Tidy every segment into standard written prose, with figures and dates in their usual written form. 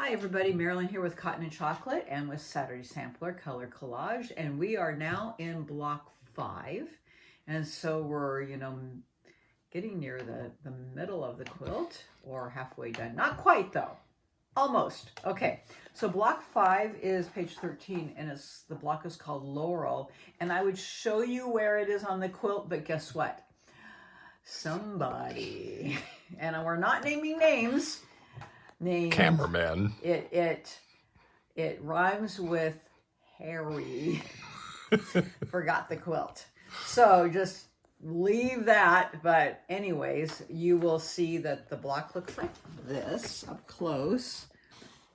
Hi everybody, Marilyn here with Cotton and Chocolate and with Saturday Sampler Color Collage, and we are now in block 5, and so we're getting near the middle of the quilt, or halfway done. Not quite though, almost. Okay, so block 5 is page 13, and the block is called Laurel, and I would show you where it is on the quilt, but guess what? Somebody, and we're not naming names. Cameraman. It rhymes with Harry. Forgot the quilt. So just leave that. But anyways, you will see that the block looks like this up close.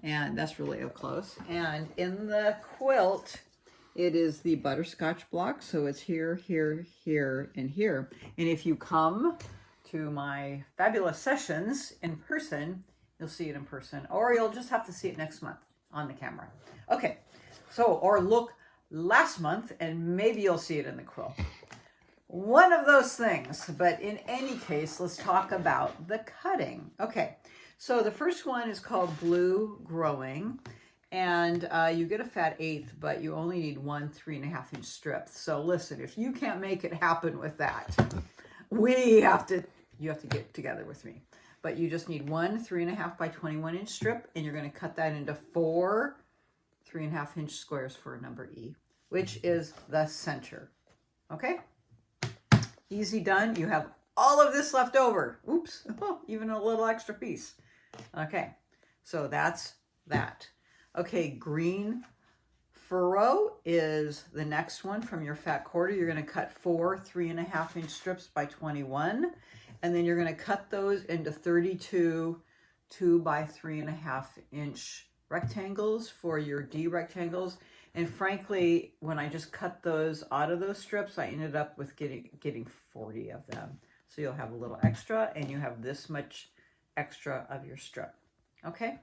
And that's really up close. And in the quilt, it is the butterscotch block. So it's here, here, here, and here. And if you come to my fabulous sessions in person, you'll see it in person, or you'll just have to see it next month on the camera. Okay, so, or look last month and maybe you'll see it in the quilt. One of those things, but in any case, let's talk about the cutting. Okay, so the first one is called Blue Growing, and you get a fat eighth, but you only need one 3.5 inch strip. So listen, if you can't make it happen with that, you have to get together with me. But you just need one 3.5 by 21 inch strip, and you're going to cut that into 4 3.5 inch squares for number E, which is the center. Okay? Easy done. You have all of this left over. Oops, even a little extra piece. Okay, so that's that. Okay, green furrow is the next one from your fat quarter. You're going to cut 4 3.5 inch strips by 21. And then you're going to cut those into 32 2 by 3.5 inch rectangles for your D rectangles. And frankly, when I just cut those out of those strips, I ended up with getting 40 of them. So you'll have a little extra, and you have this much extra of your strip. Okay?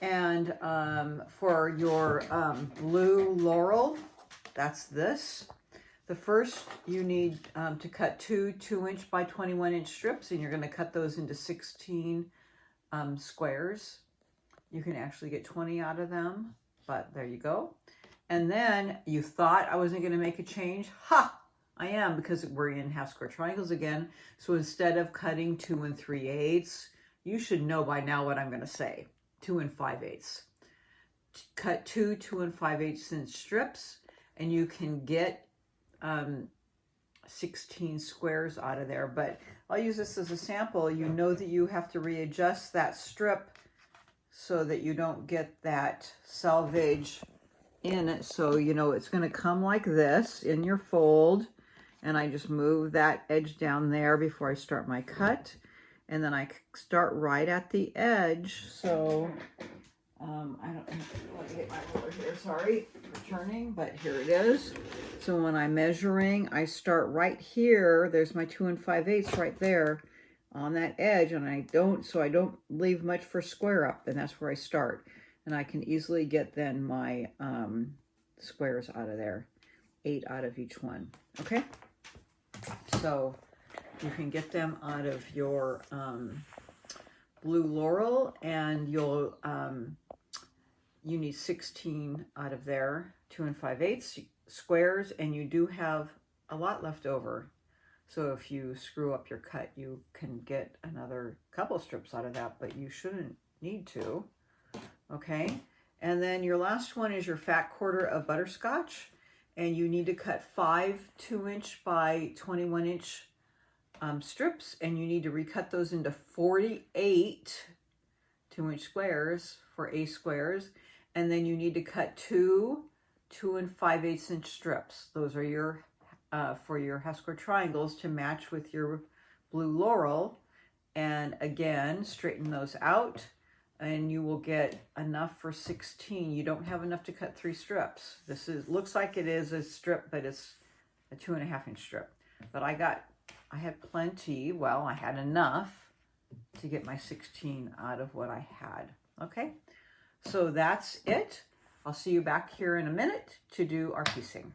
And for your blue Laurel, that's this. The first, you need to cut 2 2-inch by 21 inch strips, and you're going to cut those into 16 squares. You can actually get 20 out of them, but there you go. And then you thought I wasn't going to make a change. Ha! I am, because we're in half square triangles again. So instead of cutting 2 3/8, you should know by now what I'm going to say. 2 5/8. Cut 2 2 5/8 inch strips, and you can get 16 squares out of there, but I'll use this as a sample. You know that you have to readjust that strip so that you don't get that selvage in it. So you know it's going to come like this in your fold, and I just move that edge down there before I start my cut, and then I start right at the edge. So I don't want to get my ruler here, sorry for turning, but here it is. So when I'm measuring, I start right here. There's my 2 5/8 right there on that edge, and I don't leave much for square up, and that's where I start. And I can easily get then my squares out of there, 8 out of each one. Okay, so you can get them out of your blue Laurel, and you need 16 out of there, 2 5/8 squares, and you do have a lot left over. So if you screw up your cut, you can get another couple strips out of that, but you shouldn't need to. Okay, and then your last one is your fat quarter of butterscotch, and you need to cut 5 2-inch by 21 inch strips, and you need to recut those into 48 2-inch squares for A squares. And then you need to cut 2 2 5/8 inch strips. Those are your for your half square triangles to match with your blue Laurel. And again, straighten those out, and you will get enough for 16. You don't have enough to cut 3 strips. This looks like it is a strip, but it's a 2.5 inch strip. But I had plenty. Well, I had enough to get my 16 out of what I had. Okay. So that's it. I'll see you back here in a minute to do our piecing.